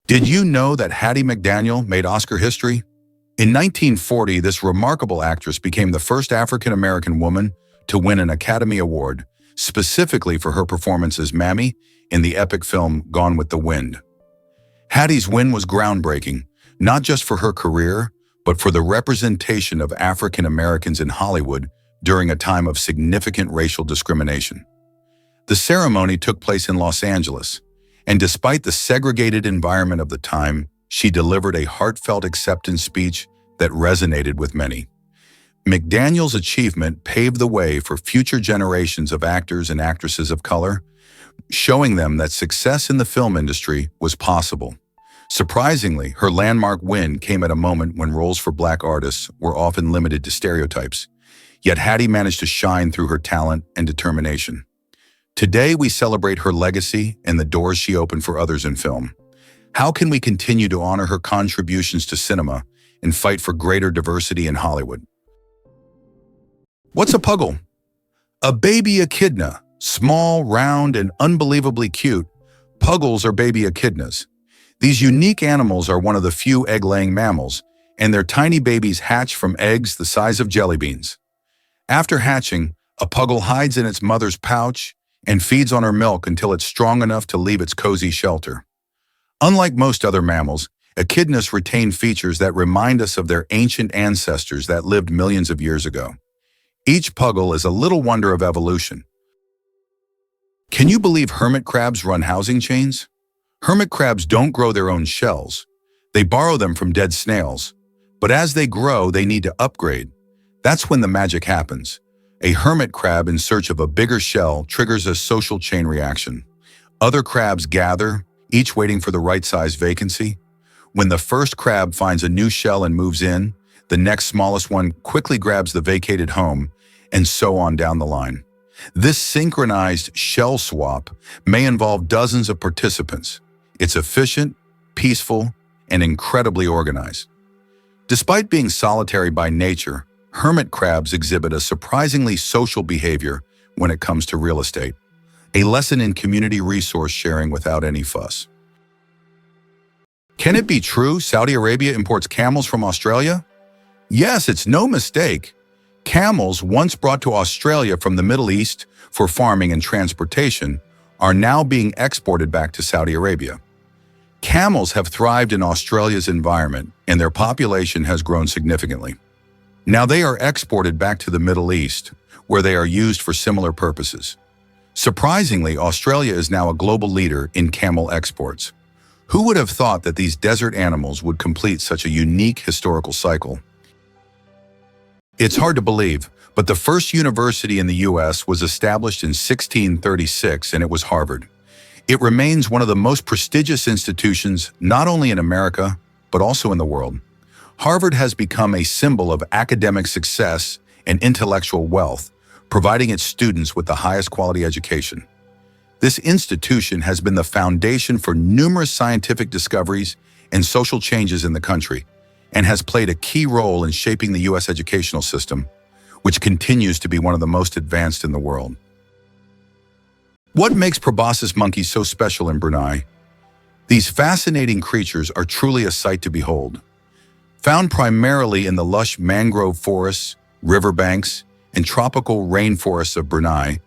Did you know that Hattie McDaniel made Oscar history? In 1940, this remarkable actress became the first African-American woman to win an Academy Award, specifically for her performance as Mammy in the epic film Gone with the Wind. Hattie's win was groundbreaking, not just for her career, but for the representation of African Americans in Hollywood during a time of significant racial discrimination. The ceremony took place in Los Angeles, and despite the segregated environment of the time, she delivered a heartfelt acceptance speech that resonated with many. McDaniel's achievement paved the way for future generations of actors and actresses of color, showing them that success in the film industry was possible. Surprisingly, her landmark win came at a moment when roles for Black artists were often limited to stereotypes. Yet Hattie managed to shine through her talent and determination. Today, we celebrate her legacy and the doors she opened for others in film. How can we continue to honor her contributions to cinema and fight for greater diversity in Hollywood? What's a puggle? A baby echidna. Small, round, and unbelievably cute, puggles are baby echidnas. These unique animals are one of the few egg-laying mammals, and their tiny babies hatch from eggs the size of jelly beans. After hatching, a puggle hides in its mother's pouch and feeds on her milk until it's strong enough to leave its cozy shelter. Unlike most other mammals, echidnas retain features that remind us of their ancient ancestors that lived millions of years ago. Each puggle is a little wonder of evolution. Can you believe hermit crabs run housing chains? Hermit crabs don't grow their own shells. They borrow them from dead snails. But as they grow, they need to upgrade. That's when the magic happens. A hermit crab in search of a bigger shell triggers a social chain reaction. Other crabs gather, each waiting for the right size vacancy. When the first crab finds a new shell and moves in, the next smallest one quickly grabs the vacated home, and so on down the line. This synchronized shell swap may involve dozens of participants. It's efficient, peaceful, and incredibly organized. Despite being solitary by nature, hermit crabs exhibit a surprisingly social behavior when it comes to real estate, a lesson in community resource sharing without any fuss. Can it be true Saudi Arabia imports camels from Australia? Yes, it's no mistake. Camels, once brought to Australia from the Middle East for farming and transportation, are now being exported back to Saudi Arabia. Camels have thrived in Australia's environment, and their population has grown significantly. Now they are exported back to the Middle East, where they are used for similar purposes. Surprisingly, Australia is now a global leader in camel exports. Who would have thought that these desert animals would complete such a unique historical cycle? It's hard to believe, but the first university in the U.S. was established in 1636, and it was Harvard. It remains one of the most prestigious institutions not only in America, but also in the world. Harvard has become a symbol of academic success and intellectual wealth, providing its students with the highest quality education. This institution has been the foundation for numerous scientific discoveries and social changes in the country, and has played a key role in shaping the U.S. educational system, which continues to be one of the most advanced in the world. What makes proboscis monkeys so special in Brunei? These fascinating creatures are truly a sight to behold. Found primarily in the lush mangrove forests, riverbanks, and tropical rainforests of Brunei,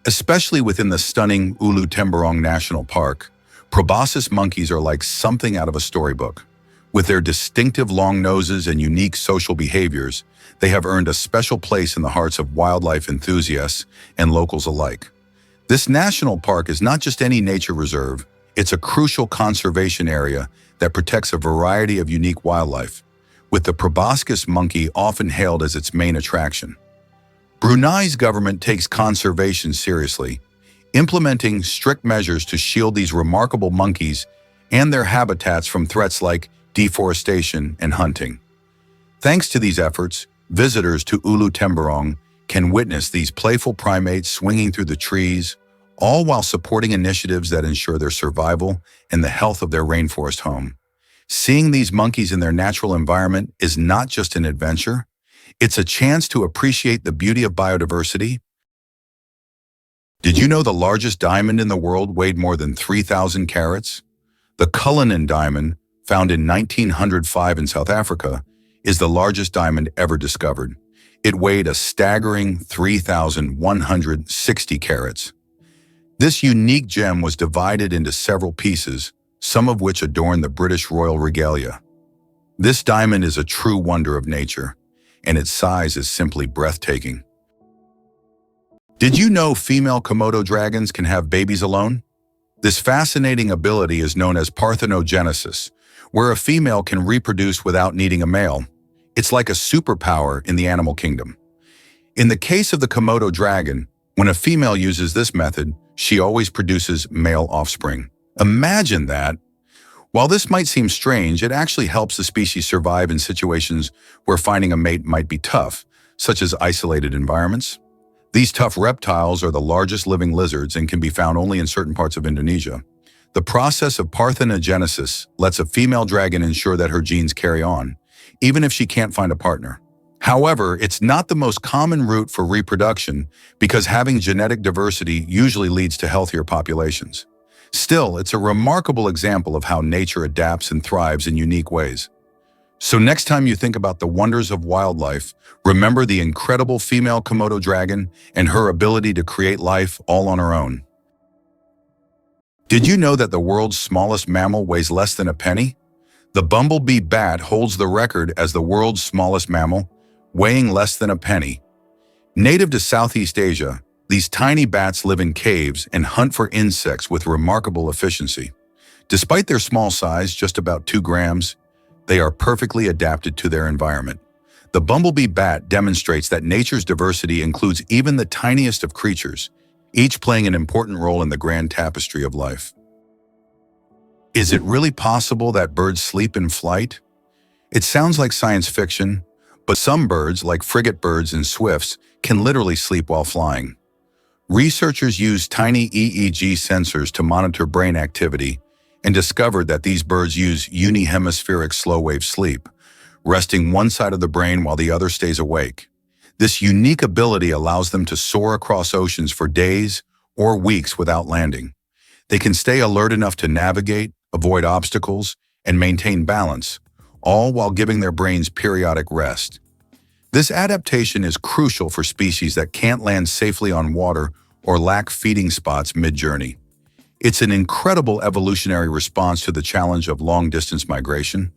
especially within the stunning Ulu Temburong National Park, proboscis monkeys are like something out of a storybook. With their distinctive long noses and unique social behaviors, they have earned a special place in the hearts of wildlife enthusiasts and locals alike. This national park is not just any nature reserve, it's a crucial conservation area that protects a variety of unique wildlife, with the proboscis monkey often hailed as its main attraction. Brunei's government takes conservation seriously, implementing strict measures to shield these remarkable monkeys and their habitats from threats like deforestation and hunting. Thanks to these efforts, visitors to Ulu Temburong can witness these playful primates swinging through the trees, all while supporting initiatives that ensure their survival and the health of their rainforest home. Seeing these monkeys in their natural environment is not just an adventure, it's a chance to appreciate the beauty of biodiversity. Did you know the largest diamond in the world weighed more than 3,000 carats? The Cullinan diamond, found in 1905 in South Africa, is the largest diamond ever discovered. It weighed a staggering 3,160 carats. This unique gem was divided into several pieces, some of which adorn the British royal regalia. This diamond is a true wonder of nature, and its size is simply breathtaking. Did you know female Komodo dragons can have babies alone? This fascinating ability is known as parthenogenesis, where a female can reproduce without needing a male. It's like a superpower in the animal kingdom. In the case of the Komodo dragon, when a female uses this method, she always produces male offspring. Imagine that! While this might seem strange, it actually helps the species survive in situations where finding a mate might be tough, such as isolated environments. These tough reptiles are the largest living lizards and can be found only in certain parts of Indonesia. The process of parthenogenesis lets a female dragon ensure that her genes carry on, even if she can't find a partner. However, it's not the most common route for reproduction because having genetic diversity usually leads to healthier populations. Still, it's a remarkable example of how nature adapts and thrives in unique ways. So next time you think about the wonders of wildlife, remember the incredible female Komodo dragon and her ability to create life all on her own. Did you know that the world's smallest mammal weighs less than a penny? The bumblebee bat holds the record as the world's smallest mammal, weighing less than a penny. Native to Southeast Asia, these tiny bats live in caves and hunt for insects with remarkable efficiency. Despite their small size, just about 2 grams, they are perfectly adapted to their environment. The bumblebee bat demonstrates that nature's diversity includes even the tiniest of creatures, each playing an important role in the grand tapestry of life. Is it really possible that birds sleep in flight? It sounds like science fiction, but some birds, like frigate birds and swifts, can literally sleep while flying. Researchers used tiny EEG sensors to monitor brain activity and discovered that these birds use unihemispheric slow-wave sleep, resting one side of the brain while the other stays awake. This unique ability allows them to soar across oceans for days or weeks without landing. They can stay alert enough to navigate, avoid obstacles, and maintain balance, all while giving their brains periodic rest. This adaptation is crucial for species that can't land safely on water or lack feeding spots mid-journey. It's an incredible evolutionary response to the challenge of long-distance migration.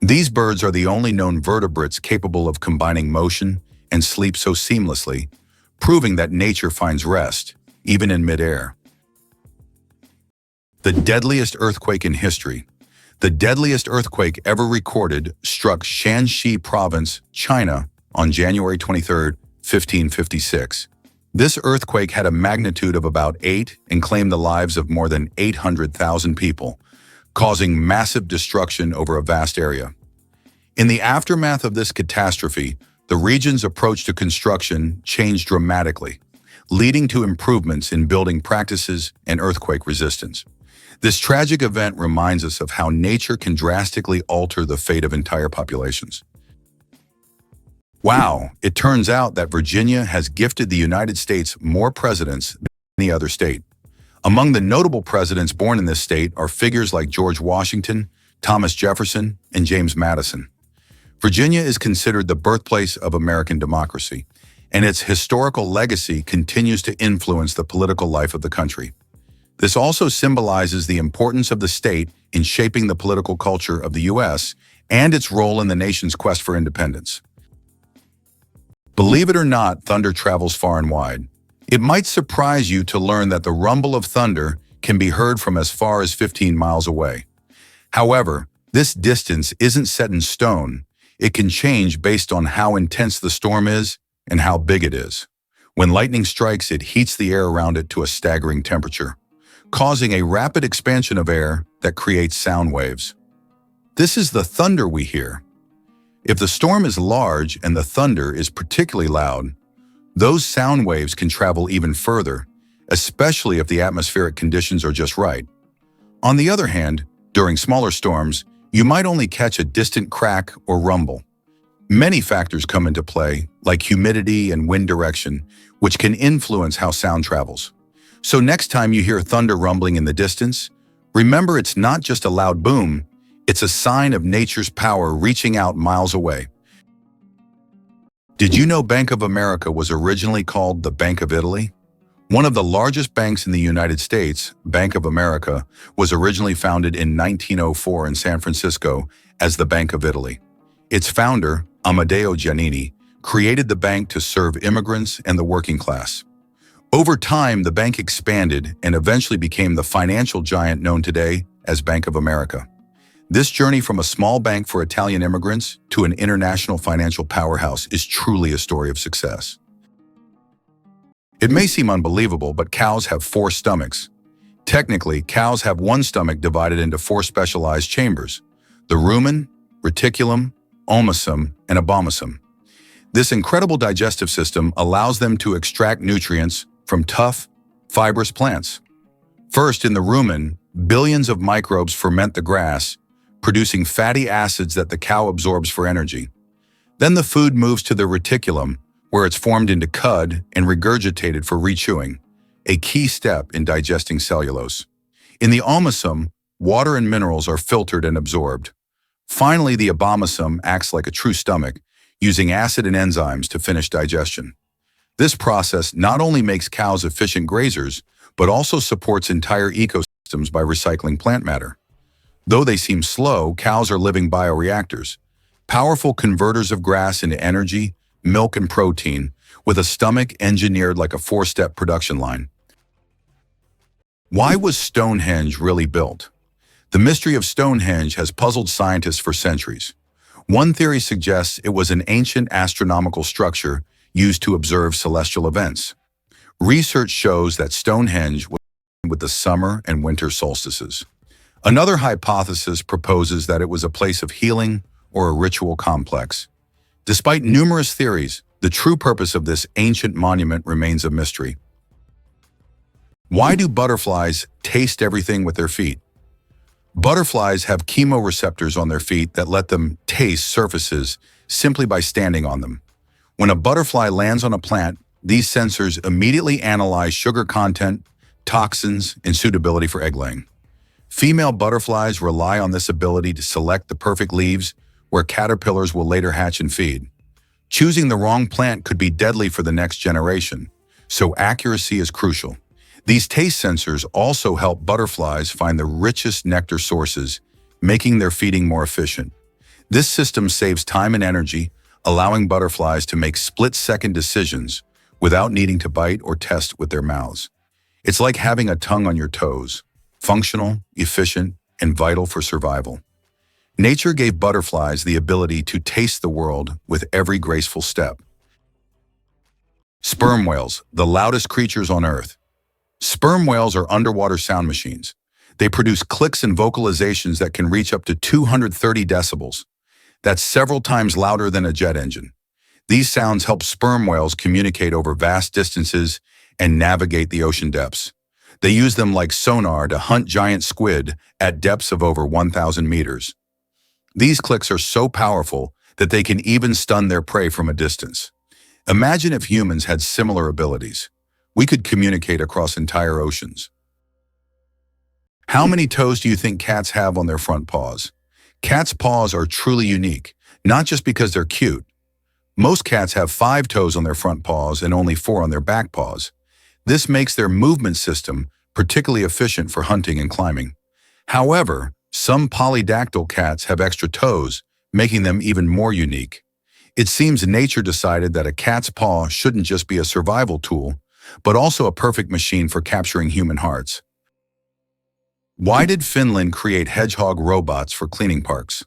These birds are the only known vertebrates capable of combining motion and sleep so seamlessly, proving that nature finds rest, even in midair. The deadliest earthquake in history. The deadliest earthquake ever recorded struck Shanxi Province, China, on January 23, 1556. This earthquake had a magnitude of about 8 and claimed the lives of more than 800,000 people, causing massive destruction over a vast area. In the aftermath of this catastrophe, the region's approach to construction changed dramatically, leading to improvements in building practices and earthquake resistance. This tragic event reminds us of how nature can drastically alter the fate of entire populations. Wow, it turns out that Virginia has gifted the United States more presidents than any other state. Among the notable presidents born in this state are figures like George Washington, Thomas Jefferson, and James Madison. Virginia is considered the birthplace of American democracy, and its historical legacy continues to influence the political life of the country. This also symbolizes the importance of the state in shaping the political culture of the U.S. and its role in the nation's quest for independence. Believe it or not, thunder travels far and wide. It might surprise you to learn that the rumble of thunder can be heard from as far as 15 miles away. However, this distance isn't set in stone. It can change based on how intense the storm is and how big it is. When lightning strikes, it heats the air around it to a staggering temperature, causing a rapid expansion of air that creates sound waves. This is the thunder we hear. If the storm is large and the thunder is particularly loud, those sound waves can travel even further, especially if the atmospheric conditions are just right. On the other hand, during smaller storms, you might only catch a distant crack or rumble. Many factors come into play, like humidity and wind direction, which can influence how sound travels. So next time you hear thunder rumbling in the distance, Remember, it's not just a loud boom, it's a sign of nature's power reaching out miles away. Did you know Bank of America was originally called the Bank of Italy? One of the largest banks in the United States, Bank of America, was originally founded in 1904 in San Francisco as the Bank of Italy. Its founder, Amedeo Giannini, created the bank to serve immigrants and the working class. Over time, the bank expanded and eventually became the financial giant known today as Bank of America. This journey from a small bank for Italian immigrants to an international financial powerhouse is truly a story of success. It may seem unbelievable, but cows have 4 stomachs. Technically, cows have one stomach divided into 4 specialized chambers: the rumen, reticulum, omasum, and abomasum. This incredible digestive system allows them to extract nutrients from tough, fibrous plants. First, in the rumen, billions of microbes ferment the grass, producing fatty acids that the cow absorbs for energy. Then the food moves to the reticulum, where it's formed into cud and regurgitated for rechewing, a key step in digesting cellulose. In the omasum, water and minerals are filtered and absorbed. Finally, the abomasum acts like a true stomach, using acid and enzymes to finish digestion. This process not only makes cows efficient grazers, but also supports entire ecosystems by recycling plant matter. Though they seem slow, cows are living bioreactors, powerful converters of grass into energy, milk, and protein, with a stomach engineered like a 4-step production line. Why was Stonehenge really built? The mystery of Stonehenge has puzzled scientists for centuries. One theory suggests it was an ancient astronomical structure used to observe celestial events. Research shows that Stonehenge was with the summer and winter solstices. Another hypothesis proposes that it was a place of healing or a ritual complex. Despite numerous theories, the true purpose of this ancient monument remains a mystery. Why do butterflies taste everything with their feet? Butterflies have chemoreceptors on their feet that let them taste surfaces simply by standing on them. When a butterfly lands on a plant, these sensors immediately analyze sugar content, toxins, and suitability for egg laying. Female butterflies rely on this ability to select the perfect leaves where caterpillars will later hatch and feed. Choosing the wrong plant could be deadly for the next generation, so accuracy is crucial. These taste sensors also help butterflies find the richest nectar sources, making their feeding more efficient. This system saves time and energy, allowing butterflies to make split-second decisions without needing to bite or test with their mouths. It's like having a tongue on your toes, functional, efficient, and vital for survival. Nature gave butterflies the ability to taste the world with every graceful step. Sperm whales, the loudest creatures on Earth. Sperm whales are underwater sound machines. They produce clicks and vocalizations that can reach up to 230 decibels. That's several times louder than a jet engine. These sounds help sperm whales communicate over vast distances and navigate the ocean depths. They use them like sonar to hunt giant squid at depths of over 1,000 meters. These clicks are so powerful that they can even stun their prey from a distance. Imagine if humans had similar abilities. We could communicate across entire oceans. How many toes do you think cats have on their front paws? Cats' paws are truly unique, not just because they're cute. Most cats have 5 toes on their front paws and only 4 on their back paws. This makes their movement system particularly efficient for hunting and climbing. However, some polydactyl cats have extra toes, making them even more unique. It seems nature decided that a cat's paw shouldn't just be a survival tool, but also a perfect machine for capturing human hearts. Why did Finland create hedgehog robots for cleaning parks?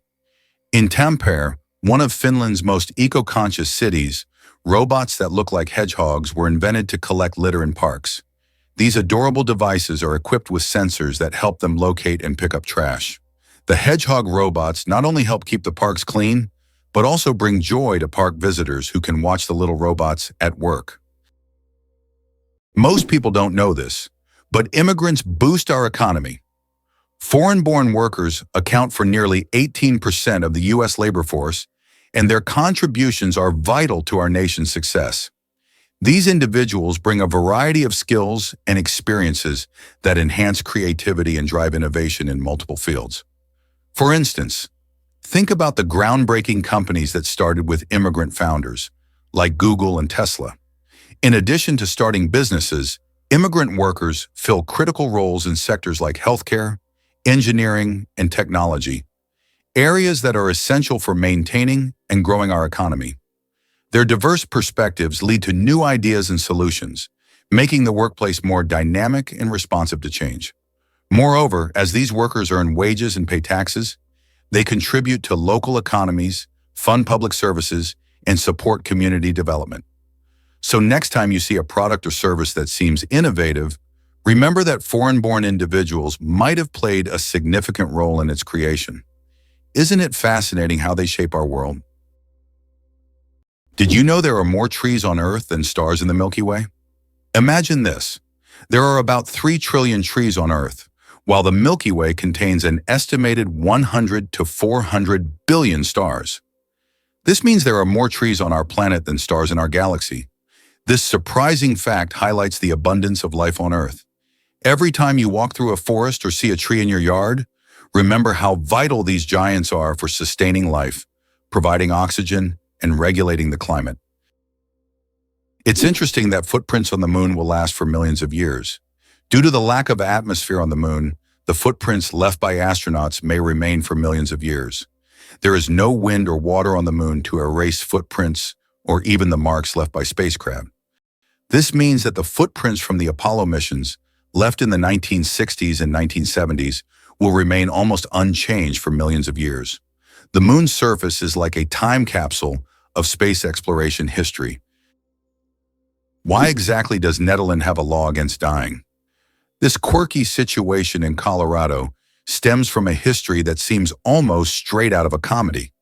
In Tampere, one of Finland's most eco-conscious cities, robots that look like hedgehogs were invented to collect litter in parks. These adorable devices are equipped with sensors that help them locate and pick up trash. The hedgehog robots not only help keep the parks clean, but also bring joy to park visitors who can watch the little robots at work. Most people don't know this, but immigrants boost our economy. Foreign-born workers account for nearly 18% of the U.S. labor force, and their contributions are vital to our nation's success. These individuals bring a variety of skills and experiences that enhance creativity and drive innovation in multiple fields. For instance, think about the groundbreaking companies that started with immigrant founders, like Google and Tesla. In addition to starting businesses, immigrant workers fill critical roles in sectors like healthcare, engineering, and technology, areas that are essential for maintaining and growing our economy. Their diverse perspectives lead to new ideas and solutions, making the workplace more dynamic and responsive to change. Moreover, as these workers earn wages and pay taxes, they contribute to local economies, fund public services, and support community development. So next time you see a product or service that seems innovative, remember that foreign-born individuals might have played a significant role in its creation. Isn't it fascinating how they shape our world? Did you know there are more trees on Earth than stars in the Milky Way? Imagine this. There are about 3 trillion trees on Earth, while the Milky Way contains an estimated 100 to 400 billion stars. This means there are more trees on our planet than stars in our galaxy. This surprising fact highlights the abundance of life on Earth. Every time you walk through a forest or see a tree in your yard, remember how vital these giants are for sustaining life, providing oxygen, and regulating the climate. It's interesting that footprints on the moon will last for millions of years. Due to the lack of atmosphere on the moon, the footprints left by astronauts may remain for millions of years. There is no wind or water on the moon to erase footprints or even the marks left by spacecraft. This means that the footprints from the Apollo missions, left in the 1960s and 1970s, will remain almost unchanged for millions of years. The moon's surface is like a time capsule of space exploration history. Why exactly does Nederland have a law against dying? This quirky situation in Colorado stems from a history that seems almost straight out of a comedy.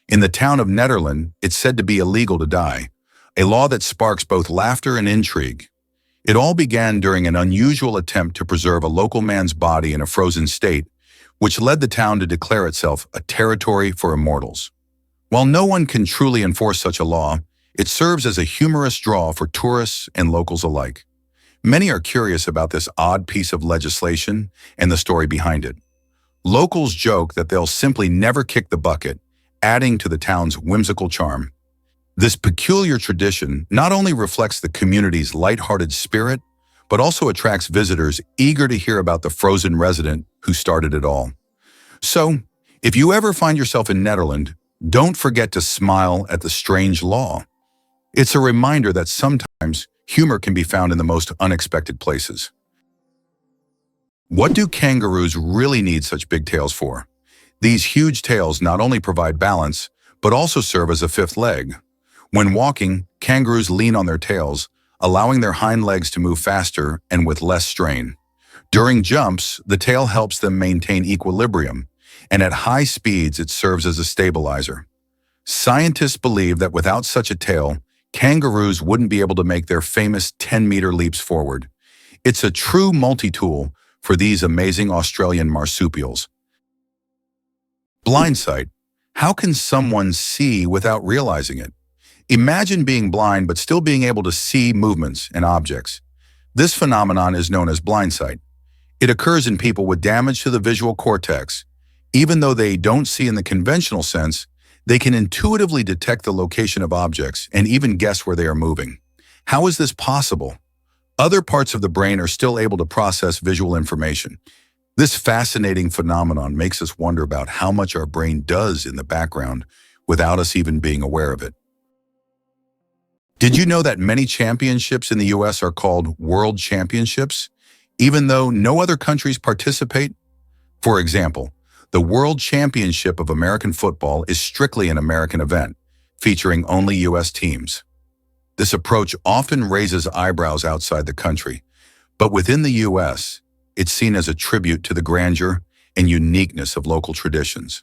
In the town of Nederland, it's said to be illegal to die, a law that sparks both laughter and intrigue. It all began during an unusual attempt to preserve a local man's body in a frozen state, which led the town to declare itself a territory for immortals. While no one can truly enforce such a law, it serves as a humorous draw for tourists and locals alike. Many are curious about this odd piece of legislation and the story behind it. Locals joke that they'll simply never kick the bucket, adding to the town's whimsical charm. This peculiar tradition not only reflects the community's lighthearted spirit, but also attracts visitors eager to hear about the frozen resident who started it all. So, if you ever find yourself in Nederland, don't forget to smile at the strange law. It's a reminder that sometimes humor can be found in the most unexpected places. What do kangaroos really need such big tails for? These huge tails not only provide balance, but also serve as a fifth leg. When walking, kangaroos lean on their tails, allowing their hind legs to move faster and with less strain. During jumps, the tail helps them maintain equilibrium, and at high speeds it serves as a stabilizer. Scientists believe that without such a tail, kangaroos wouldn't be able to make their famous 10-meter leaps forward. It's a true multi-tool for these amazing Australian marsupials. Blind sight. How can someone see without realizing it? Imagine being blind but still being able to see movements and objects. This phenomenon is known as blind sight. It occurs in people with damage to the visual cortex. Even though they don't see in the conventional sense, they can intuitively detect the location of objects and even guess where they are moving. How is this possible? Other parts of the brain are still able to process visual information. This fascinating phenomenon makes us wonder about how much our brain does in the background without us even being aware of it. Did you know that many championships in the US are called World Championships, even though no other countries participate? For example, the World Championship of American Football is strictly an American event, featuring only US teams. This approach often raises eyebrows outside the country, but within the US, it's seen as a tribute to the grandeur and uniqueness of local traditions.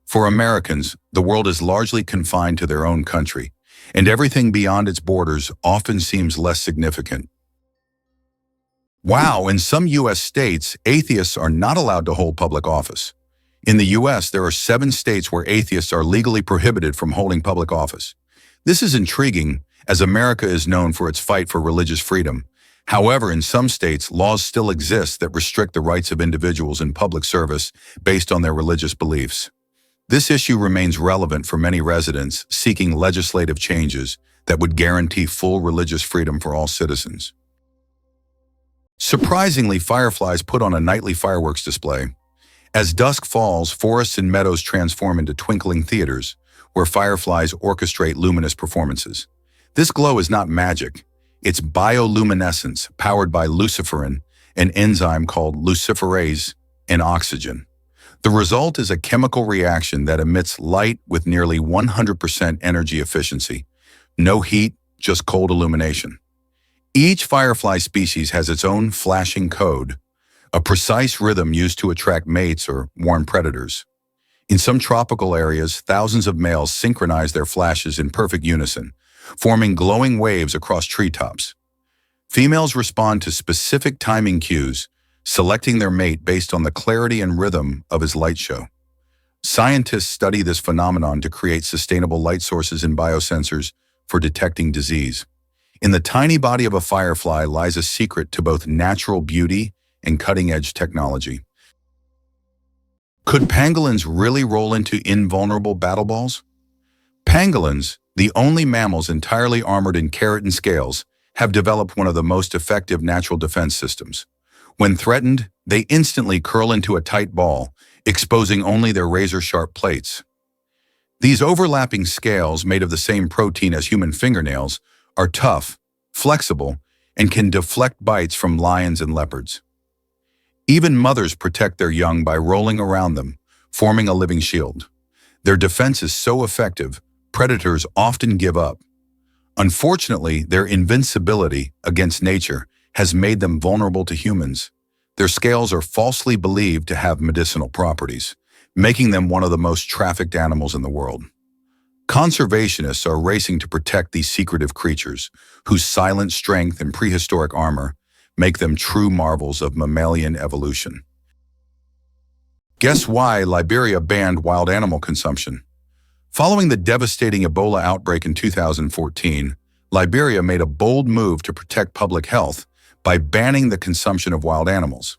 For Americans, the world is largely confined to their own country, and everything beyond its borders often seems less significant. Wow, in some U.S. states, atheists are not allowed to hold public office. In the U.S., there are 7 states where atheists are legally prohibited from holding public office. This is intriguing, as America is known for its fight for religious freedom. However, in some states, laws still exist that restrict the rights of individuals in public service based on their religious beliefs. This issue remains relevant for many residents seeking legislative changes that would guarantee full religious freedom for all citizens. Surprisingly, fireflies put on a nightly fireworks display. As dusk falls, forests and meadows transform into twinkling theaters, where fireflies orchestrate luminous performances. This glow is not magic. It's bioluminescence powered by luciferin, an enzyme called luciferase, and oxygen. The result is a chemical reaction that emits light with nearly 100% energy efficiency. No heat, just cold illumination. Each firefly species has its own flashing code, a precise rhythm used to attract mates or warn predators. In some tropical areas, thousands of males synchronize their flashes in perfect unison, forming glowing waves across treetops. Females respond to specific timing cues, selecting their mate based on the clarity and rhythm of his light show. Scientists study this phenomenon to create sustainable light sources and biosensors for detecting disease. In the tiny body of a firefly lies a secret to both natural beauty and cutting-edge technology. Could pangolins really roll into invulnerable battle balls? Pangolins, the only mammals entirely armored in keratin scales, have developed one of the most effective natural defense systems. When threatened, they instantly curl into a tight ball, exposing only their razor-sharp plates. These overlapping scales, made of the same protein as human fingernails, are tough, flexible, and can deflect bites from lions and leopards. Even mothers protect their young by rolling around them, forming a living shield. Their defense is so effective, predators often give up. Unfortunately, their invincibility against nature has made them vulnerable to humans. Their scales are falsely believed to have medicinal properties, making them one of the most trafficked animals in the world. Conservationists are racing to protect these secretive creatures, whose silent strength and prehistoric armor make them true marvels of mammalian evolution. Guess why Liberia banned wild animal consumption? Following the devastating Ebola outbreak in 2014, Liberia made a bold move to protect public health by banning the consumption of wild animals.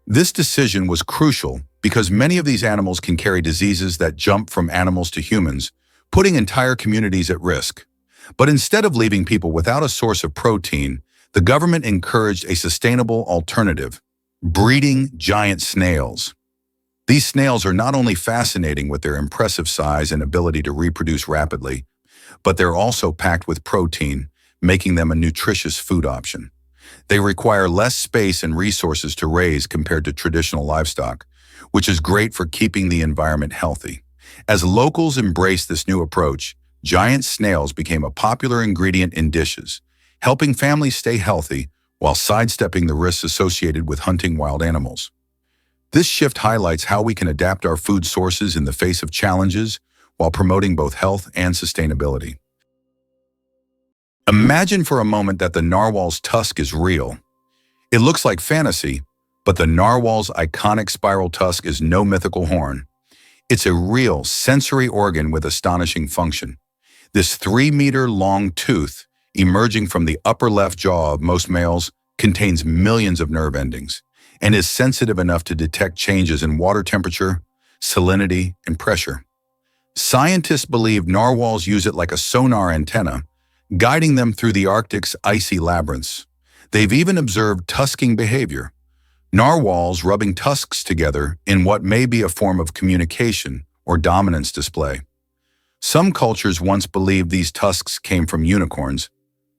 This decision was crucial because many of these animals can carry diseases that jump from animals to humans, putting entire communities at risk. But instead of leaving people without a source of protein, the government encouraged a sustainable alternative: breeding giant snails. These snails are not only fascinating with their impressive size and ability to reproduce rapidly, but they're also packed with protein, making them a nutritious food option. They require less space and resources to raise compared to traditional livestock, which is great for keeping the environment healthy. As locals embraced this new approach, giant snails became a popular ingredient in dishes, helping families stay healthy while sidestepping the risks associated with hunting wild animals. This shift highlights how we can adapt our food sources in the face of challenges while promoting both health and sustainability. Imagine for a moment that the narwhal's tusk is real. It looks like fantasy, but the narwhal's iconic spiral tusk is no mythical horn. It's a real sensory organ with astonishing function. This 3-meter-long tooth, emerging from the upper left jaw of most males, contains millions of nerve endings and is sensitive enough to detect changes in water temperature, salinity, and pressure. Scientists believe narwhals use it like a sonar antenna, guiding them through the Arctic's icy labyrinths. They've even observed tusking behavior, narwhals rubbing tusks together in what may be a form of communication or dominance display. Some cultures once believed these tusks came from unicorns.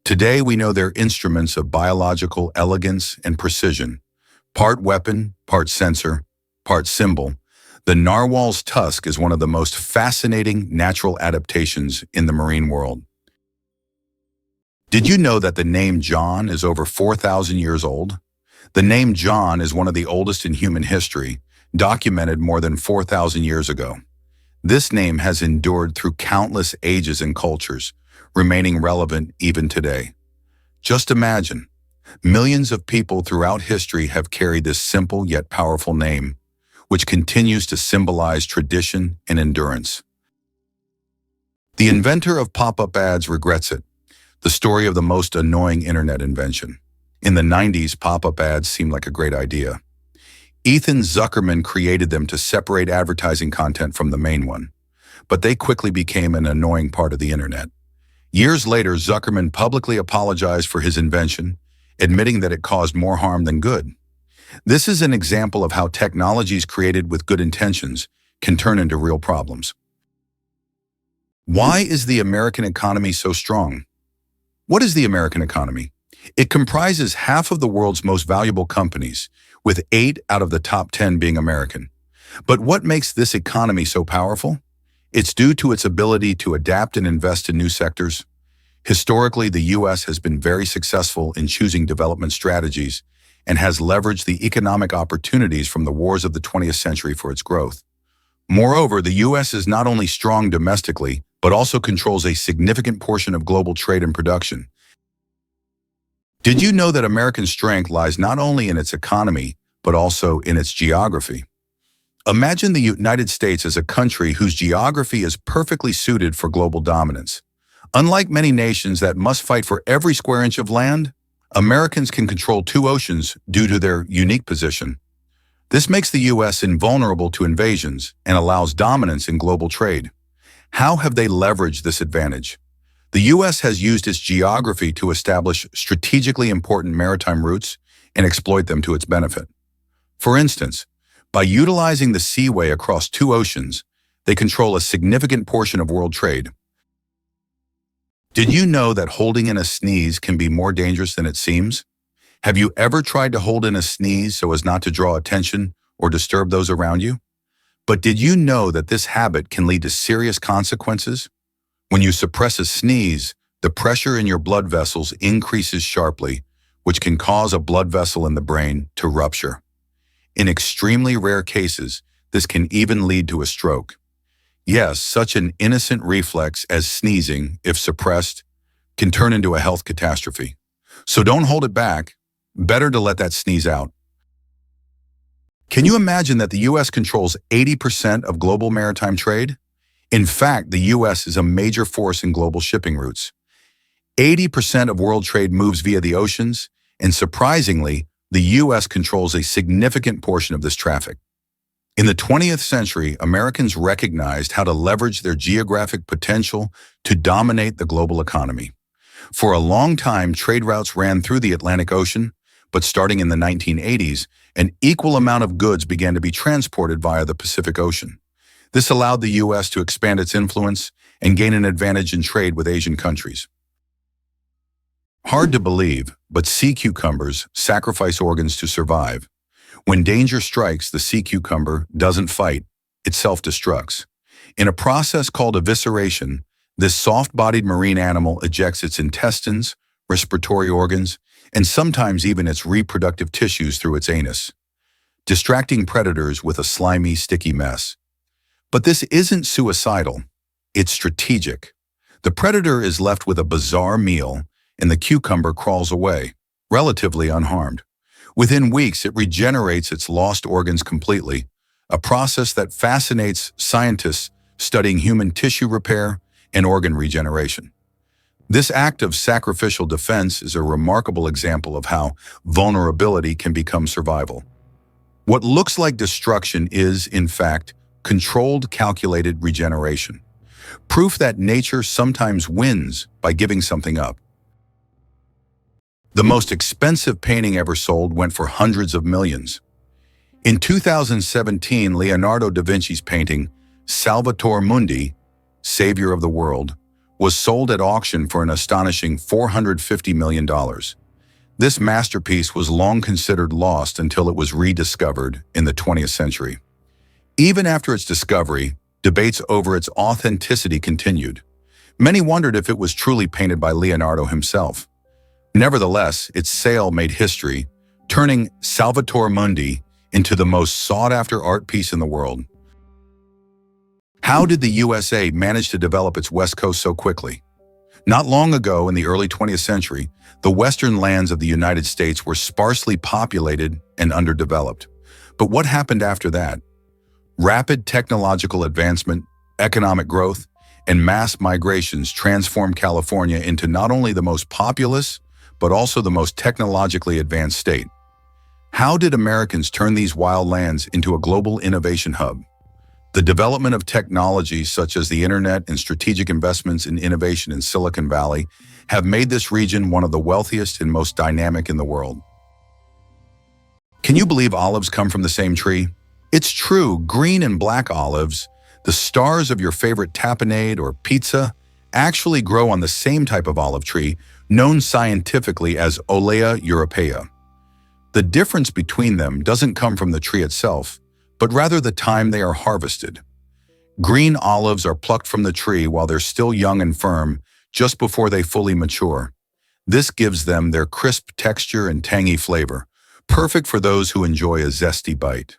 Today we know they're instruments of biological elegance and precision. Part weapon, part sensor, part symbol, the narwhal's tusk is one of the most fascinating natural adaptations in the marine world. Did you know that the name John is over 4,000 years old? The name John is one of the oldest in human history, documented more than 4,000 years ago. This name has endured through countless ages and cultures, remaining relevant even today. Just imagine, millions of people throughout history have carried this simple yet powerful name, which continues to symbolize tradition and endurance. The inventor of pop-up ads regrets it. The story of the most annoying internet invention. In the 90s, pop-up ads seemed like a great idea. Ethan Zuckerman created them to separate advertising content from the main one, but they quickly became an annoying part of the internet. Years later, Zuckerman publicly apologized for his invention, admitting that it caused more harm than good. This is an example of how technologies created with good intentions can turn into real problems. Why is the American economy so strong? What is the American economy? It comprises half of the world's most valuable companies, with 8 out of the top 10 being American. But what makes this economy so powerful? It's due to its ability to adapt and invest in new sectors. Historically, the U.S. has been very successful in choosing development strategies and has leveraged the economic opportunities from the wars of the 20th century for its growth. Moreover, the U.S. is not only strong domestically, but also controls a significant portion of global trade and production. Did you know that American strength lies not only in its economy, but also in its geography? Imagine the United States as a country whose geography is perfectly suited for global dominance. Unlike many nations that must fight for every square inch of land, Americans can control 2 oceans due to their unique position. This makes the U.S. invulnerable to invasions and allows dominance in global trade. How have they leveraged this advantage? The U.S. has used its geography to establish strategically important maritime routes and exploit them to its benefit. For instance, by utilizing the seaway across 2 oceans, they control a significant portion of world trade. Did you know that holding in a sneeze can be more dangerous than it seems? Have you ever tried to hold in a sneeze so as not to draw attention or disturb those around you? But did you know that this habit can lead to serious consequences? When you suppress a sneeze, the pressure in your blood vessels increases sharply, which can cause a blood vessel in the brain to rupture. In extremely rare cases, this can even lead to a stroke. Yes, such an innocent reflex as sneezing, if suppressed, can turn into a health catastrophe. So don't hold it back. Better to let that sneeze out. Can you imagine that the U.S. controls 80% of global maritime trade? In fact, the U.S. is a major force in global shipping routes. 80% of world trade moves via the oceans, and surprisingly, the U.S. controls a significant portion of this traffic. In the 20th century, Americans recognized how to leverage their geographic potential to dominate the global economy. For a long time, trade routes ran through the Atlantic Ocean, but starting in the 1980s, an equal amount of goods began to be transported via the Pacific Ocean. This allowed the U.S. to expand its influence and gain an advantage in trade with Asian countries. Hard to believe, but sea cucumbers sacrifice organs to survive. When danger strikes, the sea cucumber doesn't fight, it self-destructs. In a process called evisceration, this soft-bodied marine animal ejects its intestines, respiratory organs, and sometimes even its reproductive tissues through its anus, distracting predators with a slimy, sticky mess. But this isn't suicidal, it's strategic. The predator is left with a bizarre meal, and the cucumber crawls away, relatively unharmed. Within weeks, it regenerates its lost organs completely, a process that fascinates scientists studying human tissue repair and organ regeneration. This act of sacrificial defense is a remarkable example of how vulnerability can become survival. What looks like destruction is, in fact, controlled, calculated regeneration. Proof that nature sometimes wins by giving something up. The most expensive painting ever sold went for hundreds of millions. In 2017, Leonardo da Vinci's painting, Salvator Mundi, Savior of the World, was sold at auction for an astonishing $450 million. This masterpiece was long considered lost until it was rediscovered in the 20th century. Even after its discovery, debates over its authenticity continued. Many wondered if it was truly painted by Leonardo himself. Nevertheless, its sale made history, turning Salvator Mundi into the most sought-after art piece in the world. How did the USA manage to develop its West Coast so quickly? Not long ago, in the early 20th century, the western lands of the United States were sparsely populated and underdeveloped. But what happened after that? Rapid technological advancement, economic growth, and mass migrations transformed California into not only the most populous, but also the most technologically advanced state. How did Americans turn these wild lands into a global innovation hub? The development of technologies such as the internet and strategic investments in innovation in Silicon Valley have made this region one of the wealthiest and most dynamic in the world. Can you believe olives come from the same tree? It's true, green and black olives, the stars of your favorite tapenade or pizza, actually grow on the same type of olive tree, known scientifically as Olea europaea. The difference between them doesn't come from the tree itself, but rather the time they are harvested. Green olives are plucked from the tree while they're still young and firm, just before they fully mature. This gives them their crisp texture and tangy flavor, perfect for those who enjoy a zesty bite.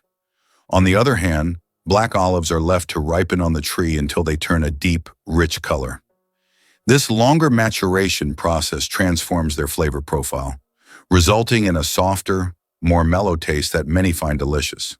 On the other hand, black olives are left to ripen on the tree until they turn a deep, rich color. This longer maturation process transforms their flavor profile, resulting in a softer, more mellow taste that many find delicious.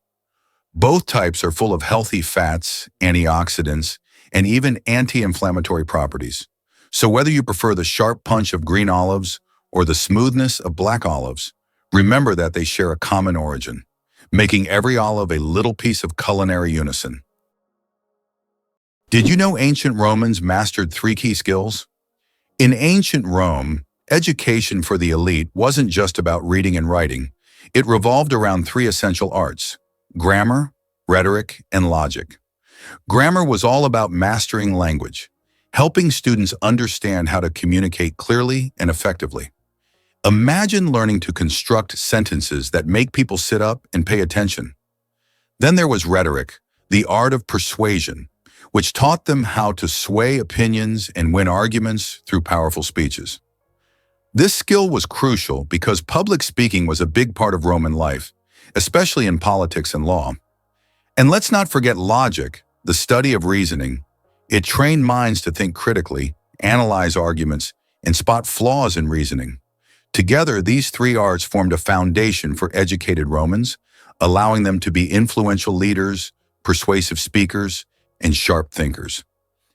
Both types are full of healthy fats, antioxidants, and even anti-inflammatory properties. So whether you prefer the sharp punch of green olives or the smoothness of black olives, remember that they share a common origin, making every olive a little piece of culinary unison. Did you know ancient Romans mastered 3 key skills? In ancient Rome, education for the elite wasn't just about reading and writing. It revolved around 3 essential arts: grammar, rhetoric, and logic. Grammar was all about mastering language, helping students understand how to communicate clearly and effectively. Imagine learning to construct sentences that make people sit up and pay attention. Then there was rhetoric, the art of persuasion, which taught them how to sway opinions and win arguments through powerful speeches. This skill was crucial because public speaking was a big part of Roman life, especially in politics and law. And let's not forget logic, the study of reasoning. It trained minds to think critically, analyze arguments, and spot flaws in reasoning. Together, these 3 arts formed a foundation for educated Romans, allowing them to be influential leaders, persuasive speakers, and sharp thinkers.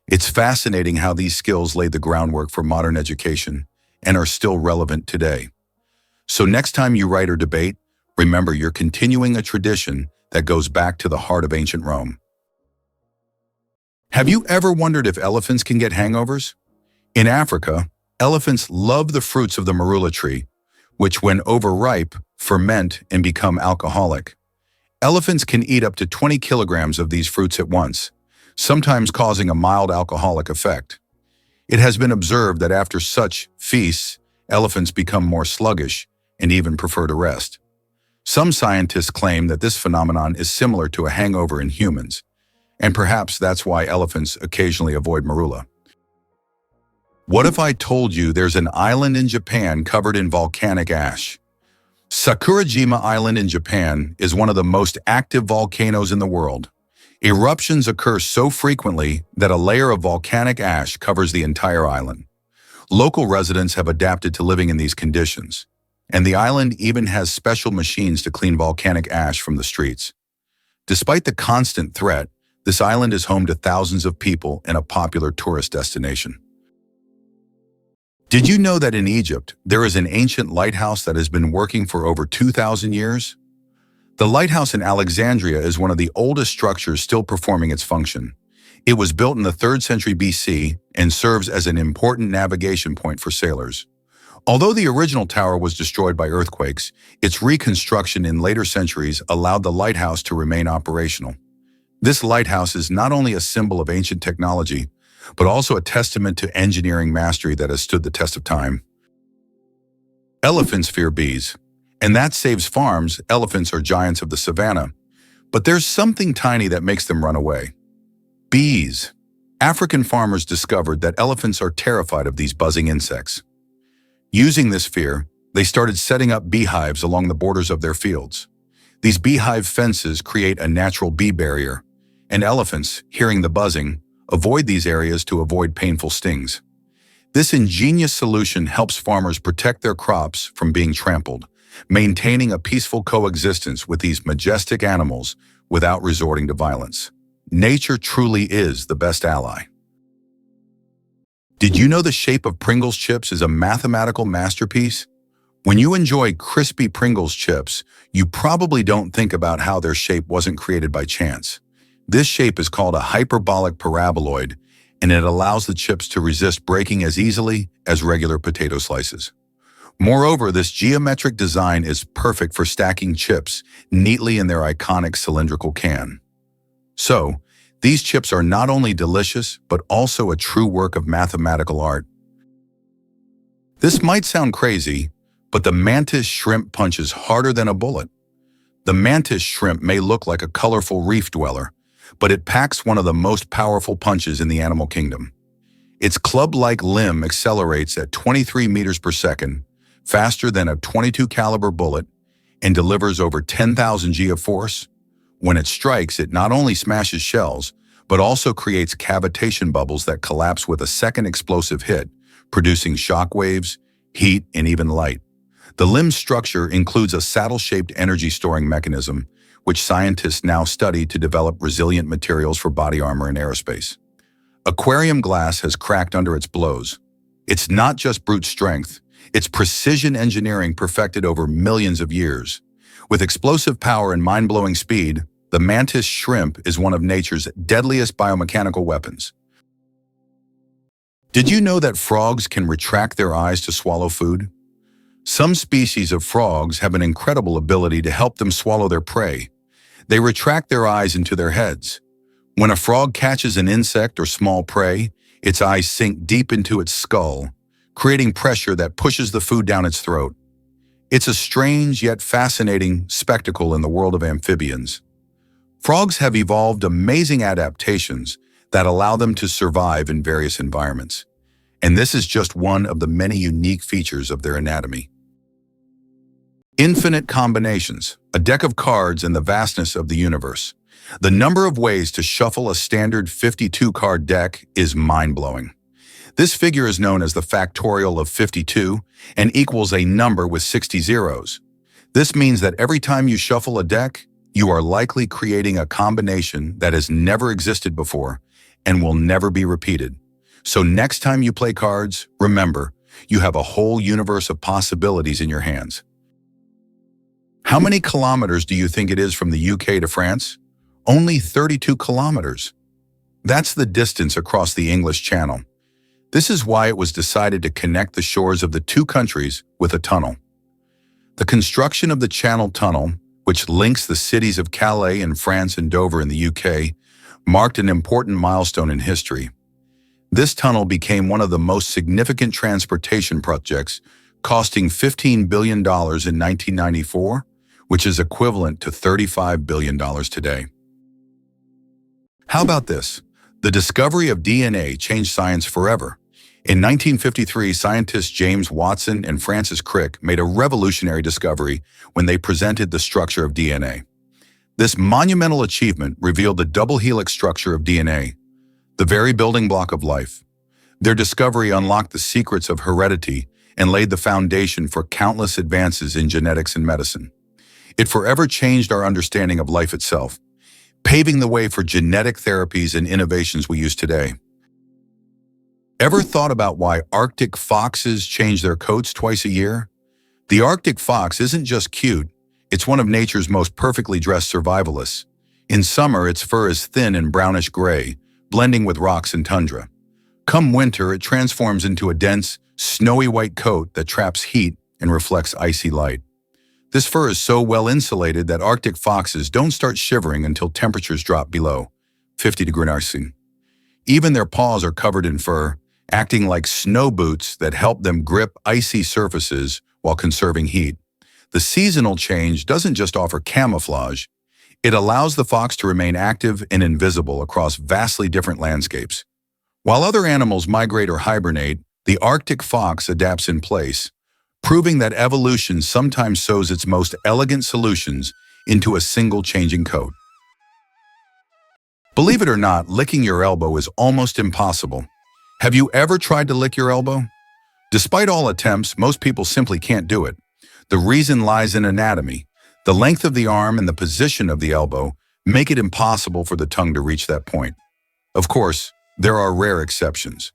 It's fascinating how these skills laid the groundwork for modern education and are still relevant today. So next time you write or debate, remember you're continuing a tradition that goes back to the heart of ancient Rome. Have you ever wondered if elephants can get hangovers? In Africa, elephants love the fruits of the marula tree, which when overripe, ferment and become alcoholic. Elephants can eat up to 20 kilograms of these fruits at once, sometimes causing a mild alcoholic effect. It has been observed that after such feasts, elephants become more sluggish and even prefer to rest. Some scientists claim that this phenomenon is similar to a hangover in humans, and perhaps that's why elephants occasionally avoid marula. What if I told you there's an island in Japan covered in volcanic ash? Sakurajima Island in Japan is one of the most active volcanoes in the world. Eruptions occur so frequently that a layer of volcanic ash covers the entire island. Local residents have adapted to living in these conditions, and the island even has special machines to clean volcanic ash from the streets. Despite the constant threat, this island is home to thousands of people and a popular tourist destination. Did you know that in Egypt, there is an ancient lighthouse that has been working for over 2,000 years? The lighthouse in Alexandria is one of the oldest structures still performing its function. It was built in the 3rd century BC and serves as an important navigation point for sailors. Although the original tower was destroyed by earthquakes, its reconstruction in later centuries allowed the lighthouse to remain operational. This lighthouse is not only a symbol of ancient technology, but also a testament to engineering mastery that has stood the test of time. Elephants fear bees, and that saves farms. Elephants are giants of the savannah, but there's something tiny that makes them run away. Bees. African farmers discovered that elephants are terrified of these buzzing insects. Using this fear, they started setting up beehives along the borders of their fields. These beehive fences create a natural bee barrier, and elephants, hearing the buzzing, avoid these areas to avoid painful stings. This ingenious solution helps farmers protect their crops from being trampled, maintaining a peaceful coexistence with these majestic animals without resorting to violence. Nature truly is the best ally. Did you know the shape of Pringles chips is a mathematical masterpiece? When you enjoy crispy Pringles chips, you probably don't think about how their shape wasn't created by chance. This shape is called a hyperbolic paraboloid, and it allows the chips to resist breaking as easily as regular potato slices. Moreover, this geometric design is perfect for stacking chips neatly in their iconic cylindrical can. So, these chips are not only delicious, but also a true work of mathematical art. This might sound crazy, but the mantis shrimp punches harder than a bullet. The mantis shrimp may look like a colorful reef dweller, but it packs one of the most powerful punches in the animal kingdom. Its club-like limb accelerates at 23 meters per second, faster than a .22 caliber bullet, and delivers over 10,000 G of force. When it strikes, it not only smashes shells, but also creates cavitation bubbles that collapse with a second explosive hit, producing shock waves, heat, and even light. The limb structure includes a saddle-shaped energy-storing mechanism, which scientists now study to develop resilient materials for body armor and aerospace. Aquarium glass has cracked under its blows. It's not just brute strength, it's precision engineering perfected over millions of years. With explosive power and mind-blowing speed, the mantis shrimp is one of nature's deadliest biomechanical weapons. Did you know that frogs can retract their eyes to swallow food? Some species of frogs have an incredible ability to help them swallow their prey. They retract their eyes into their heads. When a frog catches an insect or small prey, its eyes sink deep into its skull, creating pressure that pushes the food down its throat. It's a strange yet fascinating spectacle in the world of amphibians. Frogs have evolved amazing adaptations that allow them to survive in various environments. And this is just one of the many unique features of their anatomy. Infinite combinations, a deck of cards in the vastness of the universe. The number of ways to shuffle a standard 52-card deck is mind-blowing. This figure is known as the factorial of 52 and equals a number with 60 zeros. This means that every time you shuffle a deck, you are likely creating a combination that has never existed before and will never be repeated. So next time you play cards, remember, you have a whole universe of possibilities in your hands. How many kilometers do you think it is from the UK to France? Only 32 kilometers. That's the distance across the English Channel. This is why it was decided to connect the shores of the two countries with a tunnel. The construction of the Channel Tunnel, which links the cities of Calais in France and Dover in the UK, marked an important milestone in history. This tunnel became one of the most significant transportation projects, costing $15 billion in 1994, which is equivalent to $35 billion today. How about this? The discovery of DNA changed science forever. In 1953, scientists James Watson and Francis Crick made a revolutionary discovery when they presented the structure of DNA. This monumental achievement revealed the double helix structure of DNA, the very building block of life. Their discovery unlocked the secrets of heredity and laid the foundation for countless advances in genetics and medicine. It forever changed our understanding of life itself, paving the way for genetic therapies and innovations we use today. Ever thought about why Arctic foxes change their coats twice a year? The Arctic fox isn't just cute, it's one of nature's most perfectly dressed survivalists. In summer, its fur is thin and brownish gray, blending with rocks and tundra. Come winter, it transforms into a dense, snowy white coat that traps heat and reflects icy light. This fur is so well insulated that Arctic foxes don't start shivering until temperatures drop below 50 degrees Celsius. Even their paws are covered in fur, acting like snow boots that help them grip icy surfaces while conserving heat. The seasonal change doesn't just offer camouflage, it allows the fox to remain active and invisible across vastly different landscapes. While other animals migrate or hibernate, the Arctic fox adapts in place, proving that evolution sometimes sews its most elegant solutions into a single changing coat. Believe it or not, licking your elbow is almost impossible. Have you ever tried to lick your elbow? Despite all attempts, most people simply can't do it. The reason lies in anatomy. The length of the arm and the position of the elbow make it impossible for the tongue to reach that point. Of course, there are rare exceptions.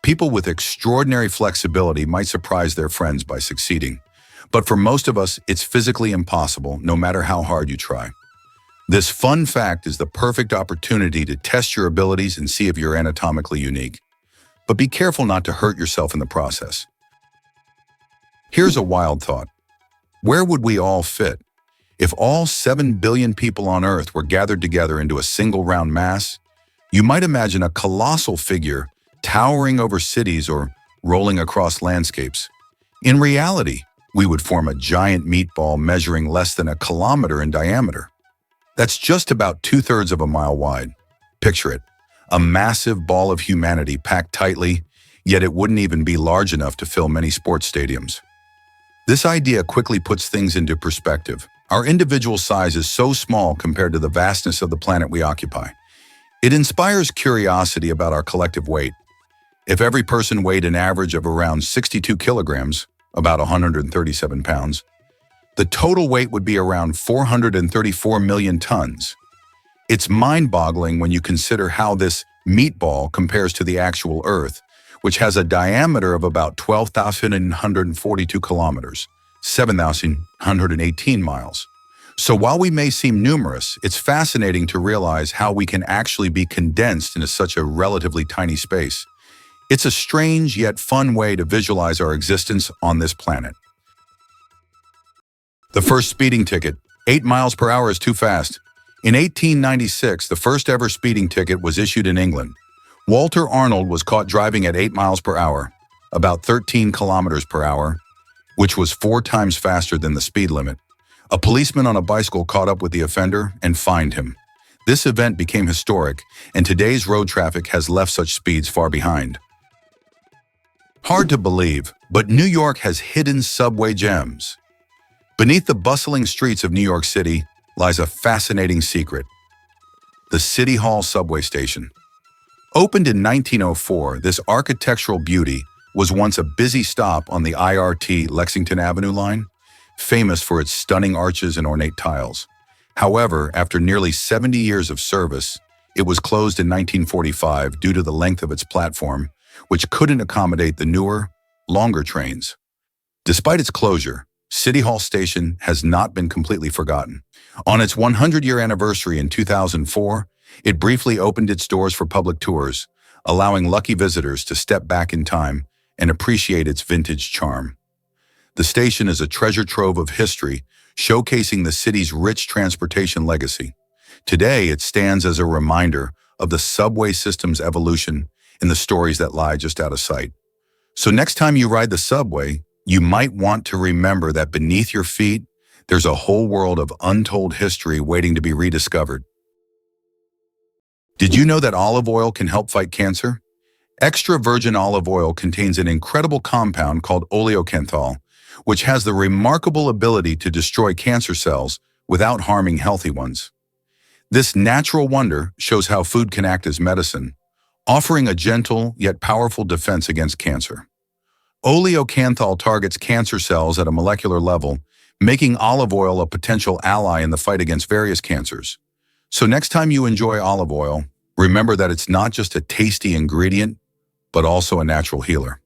People with extraordinary flexibility might surprise their friends by succeeding. But for most of us, it's physically impossible, no matter how hard you try. This fun fact is the perfect opportunity to test your abilities and see if you're anatomically unique. But be careful not to hurt yourself in the process. Here's a wild thought. Where would we all fit? If all 7 billion people on Earth were gathered together into a single round mass, you might imagine a colossal figure towering over cities or rolling across landscapes. In reality, we would form a giant meatball measuring less than a kilometer in diameter. That's just about 2/3 of a mile wide. Picture it, a massive ball of humanity packed tightly, yet it wouldn't even be large enough to fill many sports stadiums. This idea quickly puts things into perspective. Our individual size is so small compared to the vastness of the planet we occupy. It inspires curiosity about our collective weight. If every person weighed an average of around 62 kilograms, about 137 pounds, the total weight would be around 434 million tons. It's mind-boggling when you consider how this meatball compares to the actual Earth, which has a diameter of about 12,142 kilometers, 7,118 miles. So while we may seem numerous, it's fascinating to realize how we can actually be condensed into such a relatively tiny space. It's a strange yet fun way to visualize our existence on this planet. The first speeding ticket. 8 miles per hour is too fast. In 1896, the first ever speeding ticket was issued in England. Walter Arnold was caught driving at 8 miles per hour, about 13 kilometers per hour, which was 4 times faster than the speed limit. A policeman on a bicycle caught up with the offender and fined him. This event became historic, and today's road traffic has left such speeds far behind. Hard to believe, but New York has hidden subway gems. Beneath the bustling streets of New York City lies a fascinating secret: the City Hall subway station. Opened in 1904, this architectural beauty was once a busy stop on the IRT Lexington Avenue line, famous for its stunning arches and ornate tiles. However, after nearly 70 years of service, it was closed in 1945 due to the length of its platform, which couldn't accommodate the newer, longer trains. Despite its closure, City Hall Station has not been completely forgotten. On its 100-year anniversary in 2004, it briefly opened its doors for public tours, allowing lucky visitors to step back in time and appreciate its vintage charm. The station is a treasure trove of history, showcasing the city's rich transportation legacy. Today, it stands as a reminder of the subway system's evolution and the stories that lie just out of sight. So next time you ride the subway, you might want to remember that beneath your feet, there's a whole world of untold history waiting to be rediscovered. Did you know that olive oil can help fight cancer? Extra virgin olive oil contains an incredible compound called oleocanthal, which has the remarkable ability to destroy cancer cells without harming healthy ones. This natural wonder shows how food can act as medicine, offering a gentle yet powerful defense against cancer. Oleocanthal targets cancer cells at a molecular level, making olive oil a potential ally in the fight against various cancers. So next time you enjoy olive oil, remember that it's not just a tasty ingredient, but also a natural healer.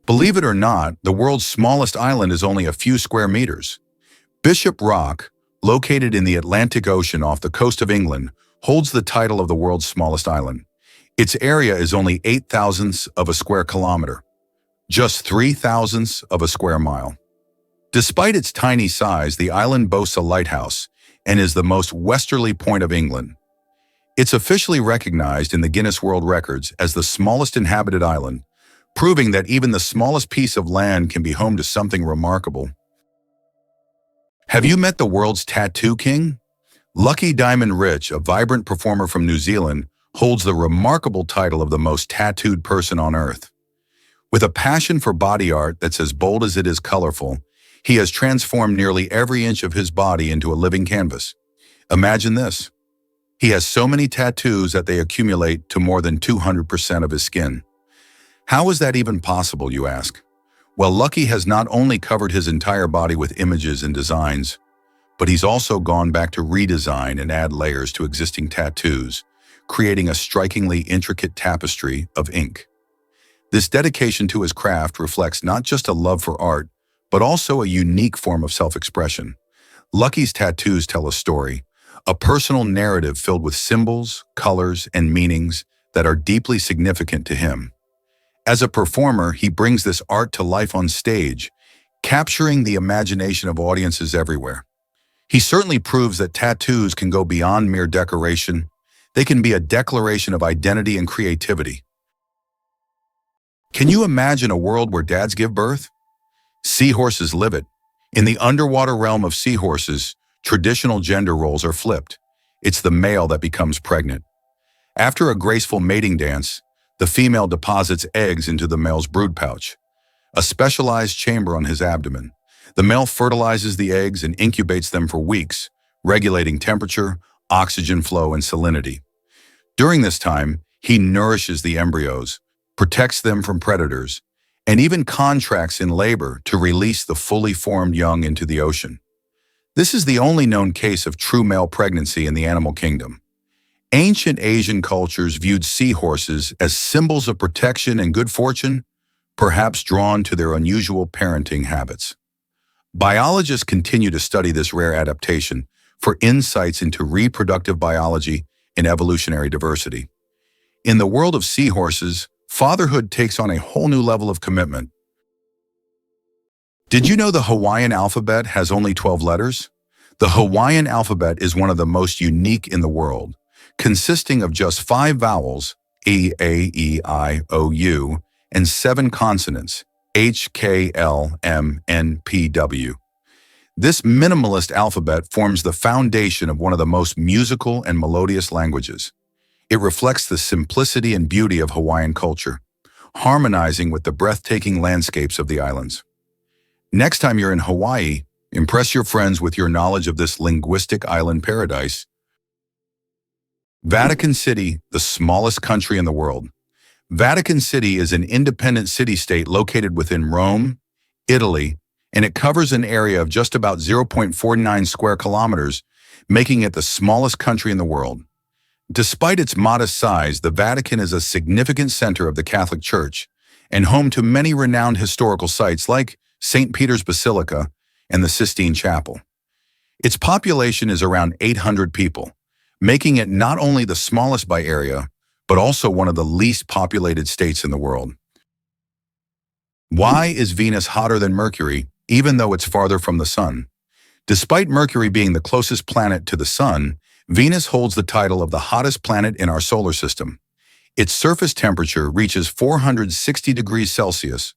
Believe it or not, the world's smallest island is only a few square meters. Bishop Rock, located in the Atlantic Ocean off the coast of England, holds the title of the world's smallest island. Its area is only 8/1000ths of a square kilometer, just 3/1000ths of a square mile. Despite its tiny size, the island boasts a lighthouse and is the most westerly point of England. It's officially recognized in the Guinness World Records as the smallest inhabited island, proving that even the smallest piece of land can be home to something remarkable. Have you met the world's tattoo king? Lucky Diamond Rich, a vibrant performer from New Zealand, holds the remarkable title of the most tattooed person on Earth. With a passion for body art that's as bold as it is colorful, he has transformed nearly every inch of his body into a living canvas. Imagine this. He has so many tattoos that they accumulate to more than 200% of his skin. How is that even possible, you ask? Well, Lucky has not only covered his entire body with images and designs, but he's also gone back to redesign and add layers to existing tattoos, creating a strikingly intricate tapestry of ink. This dedication to his craft reflects not just a love for art, but also a unique form of self-expression. Lucky's tattoos tell a story, a personal narrative filled with symbols, colors, and meanings that are deeply significant to him. As a performer, he brings this art to life on stage, capturing the imagination of audiences everywhere. He certainly proves that tattoos can go beyond mere decoration. They can be a declaration of identity and creativity. Can you imagine a world where dads give birth? Seahorses live it. In the underwater realm of seahorses, traditional gender roles are flipped. It's the male that becomes pregnant. After a graceful mating dance, the female deposits eggs into the male's brood pouch, a specialized chamber on his abdomen. The male fertilizes the eggs and incubates them for weeks, regulating temperature, oxygen flow, and salinity. During this time, he nourishes the embryos, protects them from predators, and even contracts in labor to release the fully formed young into the ocean. This is the only known case of true male pregnancy in the animal kingdom. Ancient Asian cultures viewed seahorses as symbols of protection and good fortune, perhaps drawn to their unusual parenting habits. Biologists continue to study this rare adaptation for insights into reproductive biology and evolutionary diversity. In the world of seahorses, fatherhood takes on a whole new level of commitment. Did you know the Hawaiian alphabet has only 12 letters? The Hawaiian alphabet is one of the most unique in the world, consisting of just 5 vowels, E, A, E, I, O, U, and 7 consonants, H, K, L, M, N, P, W. This minimalist alphabet forms the foundation of one of the most musical and melodious languages. It reflects the simplicity and beauty of Hawaiian culture, harmonizing with the breathtaking landscapes of the islands. Next time you're in Hawaii, impress your friends with your knowledge of this linguistic island paradise. Vatican City, the smallest country in the world. Vatican City is an independent city-state located within Rome, Italy, and it covers an area of just about 0.49 square kilometers, making it the smallest country in the world. Despite its modest size, the Vatican is a significant center of the Catholic Church and home to many renowned historical sites like St. Peter's Basilica and the Sistine Chapel. Its population is around 800 people, making it not only the smallest by area, but also one of the least populated states in the world. Why is Venus hotter than Mercury, even though it's farther from the Sun? Despite Mercury being the closest planet to the Sun, Venus holds the title of the hottest planet in our solar system. Its surface temperature reaches 460 degrees Celsius,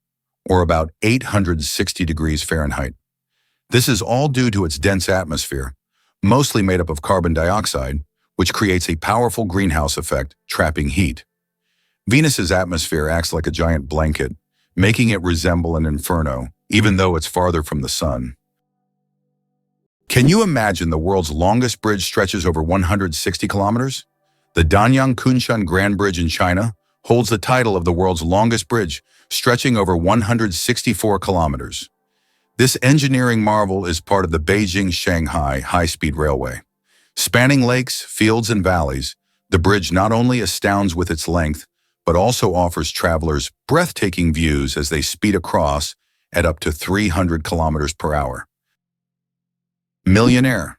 or about 860 degrees Fahrenheit. This is all due to its dense atmosphere, mostly made up of carbon dioxide, which creates a powerful greenhouse effect, trapping heat. Venus's atmosphere acts like a giant blanket, making it resemble an inferno, even though it's farther from the Sun. Can you imagine the world's longest bridge stretches over 160 kilometers? The Danyang Kunshan Grand Bridge in China holds the title of the world's longest bridge, stretching over 164 kilometers. This engineering marvel is part of the Beijing-Shanghai high-speed railway. Spanning lakes, fields, and valleys, the bridge not only astounds with its length, but also offers travelers breathtaking views as they speed across at up to 300 kilometers per hour. Millionaire.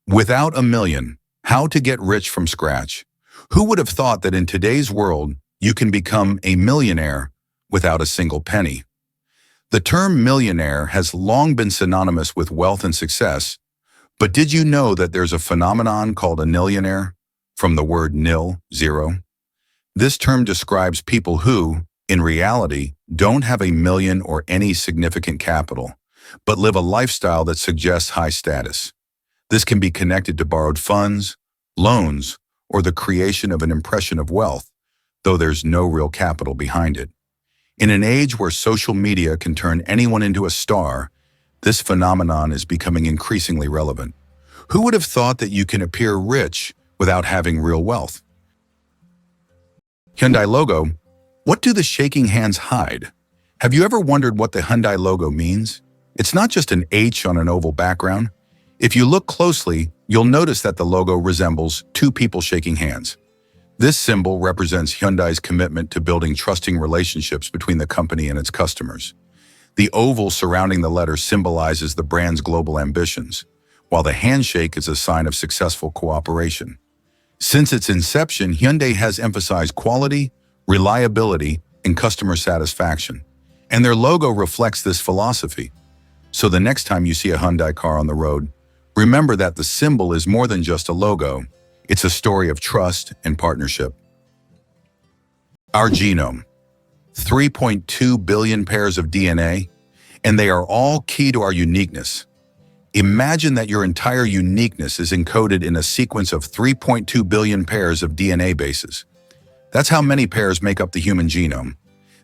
Without a million, how to get rich from scratch? Who would have thought that in today's world, you can become a millionaire without a single penny? The term millionaire has long been synonymous with wealth and success, but did you know that there's a phenomenon called a nillionaire, from the word nil, zero? This term describes people who, in reality, don't have a million or any significant capital, but live a lifestyle that suggests high status. This can be connected to borrowed funds, loans, or the creation of an impression of wealth, though there's no real capital behind it. In an age where social media can turn anyone into a star, this phenomenon is becoming increasingly relevant. Who would have thought that you can appear rich without having real wealth? Hyundai logo. What do the shaking hands hide? Have you ever wondered what the Hyundai logo means? It's not just an H on an oval background. If you look closely, you'll notice that the logo resembles 2 people shaking hands. This symbol represents Hyundai's commitment to building trusting relationships between the company and its customers. The oval surrounding the letter symbolizes the brand's global ambitions, while the handshake is a sign of successful cooperation. Since its inception, Hyundai has emphasized quality, reliability, and customer satisfaction, and their logo reflects this philosophy. So the next time you see a Hyundai car on the road, remember that the symbol is more than just a logo. It's a story of trust and partnership. Our genome. 3.2 billion pairs of DNA, and they are all key to our uniqueness. Imagine that your entire uniqueness is encoded in a sequence of 3.2 billion pairs of DNA bases. That's how many pairs make up the human genome.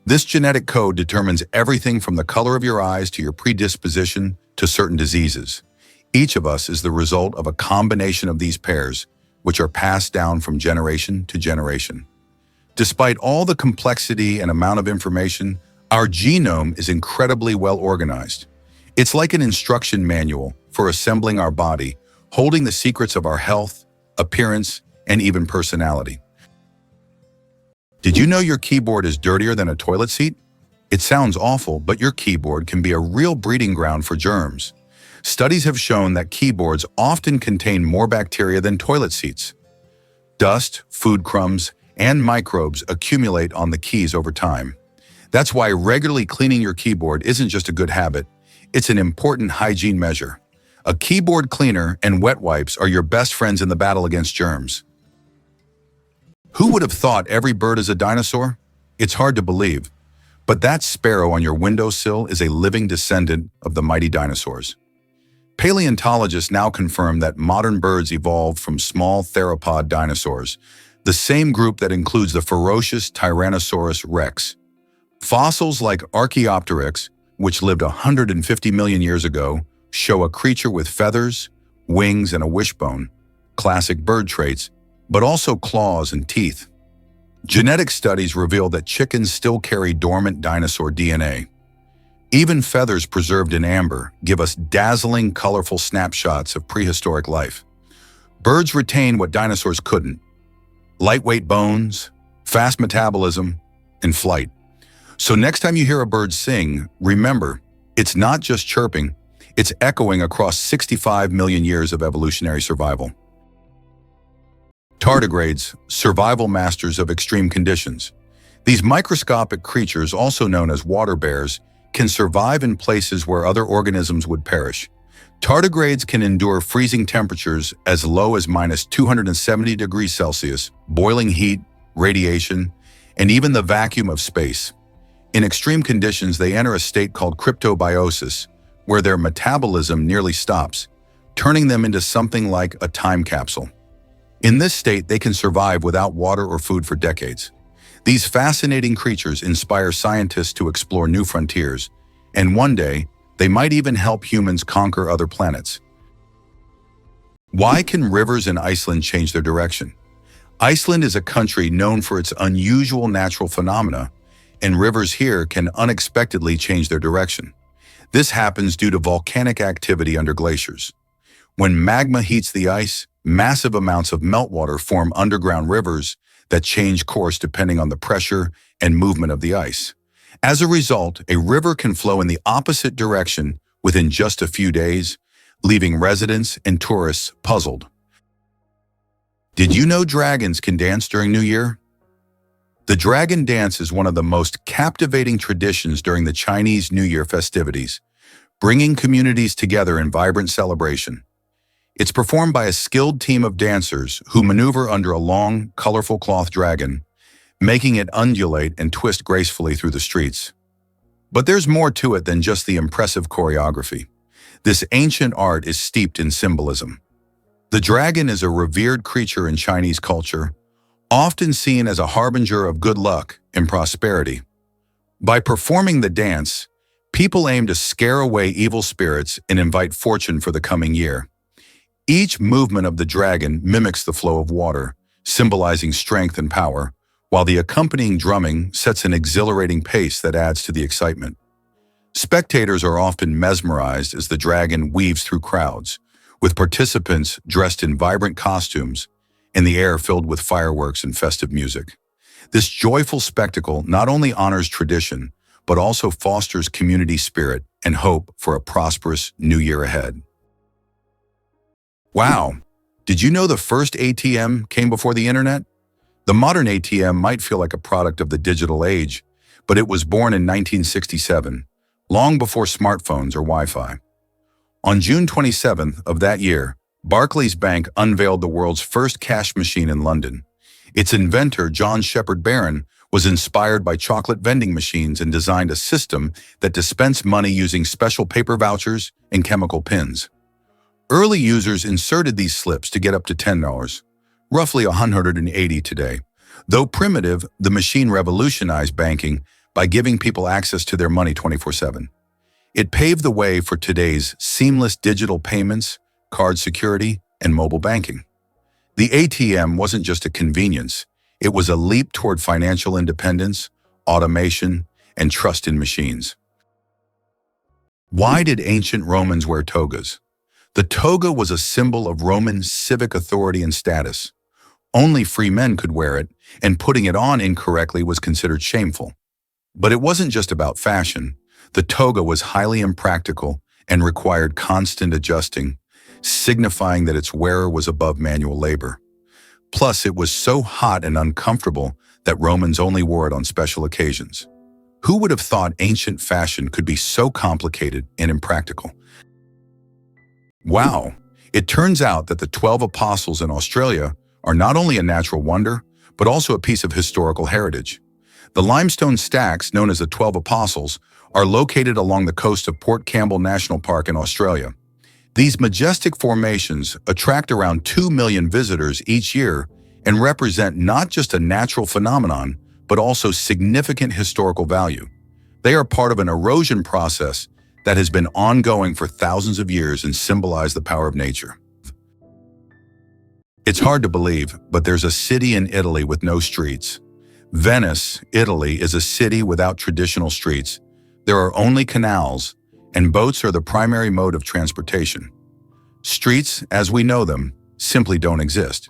This genetic code determines everything from the color of your eyes to your predisposition to certain diseases. Each of us is the result of a combination of these pairs, which are passed down from generation to generation. Despite all the complexity and amount of information, our genome is incredibly well organized. It's like an instruction manual for assembling our body, holding the secrets of our health, appearance, and even personality. Did you know your keyboard is dirtier than a toilet seat? It sounds awful, but your keyboard can be a real breeding ground for germs. Studies have shown that keyboards often contain more bacteria than toilet seats. Dust, food crumbs, and microbes accumulate on the keys over time. That's why regularly cleaning your keyboard isn't just a good habit, it's an important hygiene measure. A keyboard cleaner and wet wipes are your best friends in the battle against germs. Who would have thought every bird is a dinosaur? It's hard to believe, but that sparrow on your windowsill is a living descendant of the mighty dinosaurs. Paleontologists now confirm that modern birds evolved from small theropod dinosaurs, the same group that includes the ferocious Tyrannosaurus rex. Fossils like Archaeopteryx, which lived 150 million years ago, show a creature with feathers, wings, and a wishbone, classic bird traits, but also claws and teeth. Genetic studies reveal that chickens still carry dormant dinosaur DNA. Even feathers preserved in amber give us dazzling, colorful snapshots of prehistoric life. Birds retain what dinosaurs couldn't: lightweight bones, fast metabolism, and flight. So next time you hear a bird sing, remember, it's not just chirping, it's echoing across 65 million years of evolutionary survival. Tardigrades, survival masters of extreme conditions. These microscopic creatures, also known as water bears, can survive in places where other organisms would perish. Tardigrades can endure freezing temperatures as low as -270 degrees Celsius, boiling heat, radiation, and even the vacuum of space. In extreme conditions, they enter a state called cryptobiosis, where their metabolism nearly stops, turning them into something like a time capsule. In this state, they can survive without water or food for decades. These fascinating creatures inspire scientists to explore new frontiers, and one day, they might even help humans conquer other planets. Why can rivers in Iceland change their direction? Iceland is a country known for its unusual natural phenomena, and rivers here can unexpectedly change their direction. This happens due to volcanic activity under glaciers. When magma heats the ice, massive amounts of meltwater form underground rivers that change course depending on the pressure and movement of the ice. As a result, a river can flow in the opposite direction within just a few days, leaving residents and tourists puzzled. Did you know dragons can dance during New Year? The dragon dance is one of the most captivating traditions during the Chinese New Year festivities, bringing communities together in vibrant celebration. It's performed by a skilled team of dancers who maneuver under a long, colorful cloth dragon, making it undulate and twist gracefully through the streets. But there's more to it than just the impressive choreography. This ancient art is steeped in symbolism. The dragon is a revered creature in Chinese culture, often seen as a harbinger of good luck and prosperity. By performing the dance, people aim to scare away evil spirits and invite fortune for the coming year. Each movement of the dragon mimics the flow of water, symbolizing strength and power, while the accompanying drumming sets an exhilarating pace that adds to the excitement. Spectators are often mesmerized as the dragon weaves through crowds, with participants dressed in vibrant costumes and the air filled with fireworks and festive music. This joyful spectacle not only honors tradition, but also fosters community spirit and hope for a prosperous new year ahead. Wow! Did you know the first ATM came before the internet? The modern ATM might feel like a product of the digital age, but it was born in 1967, long before smartphones or Wi-Fi. On June 27th of that year, Barclays Bank unveiled the world's first cash machine in London. Its inventor, John Shepherd Barron, was inspired by chocolate vending machines and designed a system that dispensed money using special paper vouchers and chemical pins. Early users inserted these slips to get up to $10, roughly $180 today. Though primitive, the machine revolutionized banking by giving people access to their money 24/7. It paved the way for today's seamless digital payments, card security, and mobile banking. The ATM wasn't just a convenience, it was a leap toward financial independence, automation, and trust in machines. Why did ancient Romans wear togas? The toga was a symbol of Roman civic authority and status. Only free men could wear it, and putting it on incorrectly was considered shameful. But it wasn't just about fashion. The toga was highly impractical and required constant adjusting, signifying that its wearer was above manual labor. Plus, it was so hot and uncomfortable that Romans only wore it on special occasions. Who would have thought ancient fashion could be so complicated and impractical? Wow! It turns out that the 12 Apostles in Australia are not only a natural wonder, but also a piece of historical heritage. The limestone stacks, known as the 12 Apostles, are located along the coast of Port Campbell National Park in Australia. These majestic formations attract around 2 million visitors each year and represent not just a natural phenomenon, but also significant historical value. They are part of an erosion process that has been ongoing for thousands of years and symbolize the power of nature. It's hard to believe, but there's a city in Italy with no streets. Venice, Italy, is a city without traditional streets. There are only canals, and boats are the primary mode of transportation. Streets, as we know them, simply don't exist.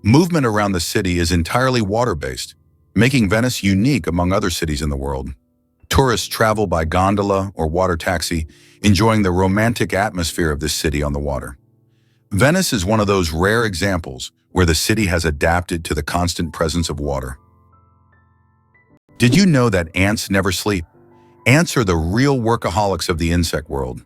Movement around the city is entirely water-based, making Venice unique among other cities in the world. Tourists travel by gondola or water taxi, enjoying the romantic atmosphere of this city on the water. Venice is one of those rare examples where the city has adapted to the constant presence of water. Did you know that ants never sleep? Ants are the real workaholics of the insect world.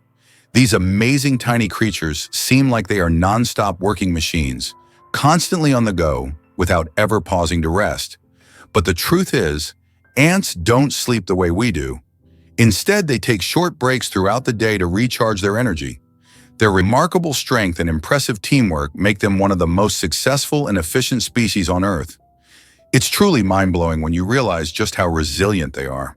These amazing tiny creatures seem like they are non-stop working machines, constantly on the go without ever pausing to rest. But the truth is, ants don't sleep the way we do. Instead, they take short breaks throughout the day to recharge their energy. Their remarkable strength and impressive teamwork make them one of the most successful and efficient species on Earth. It's truly mind-blowing when you realize just how resilient they are.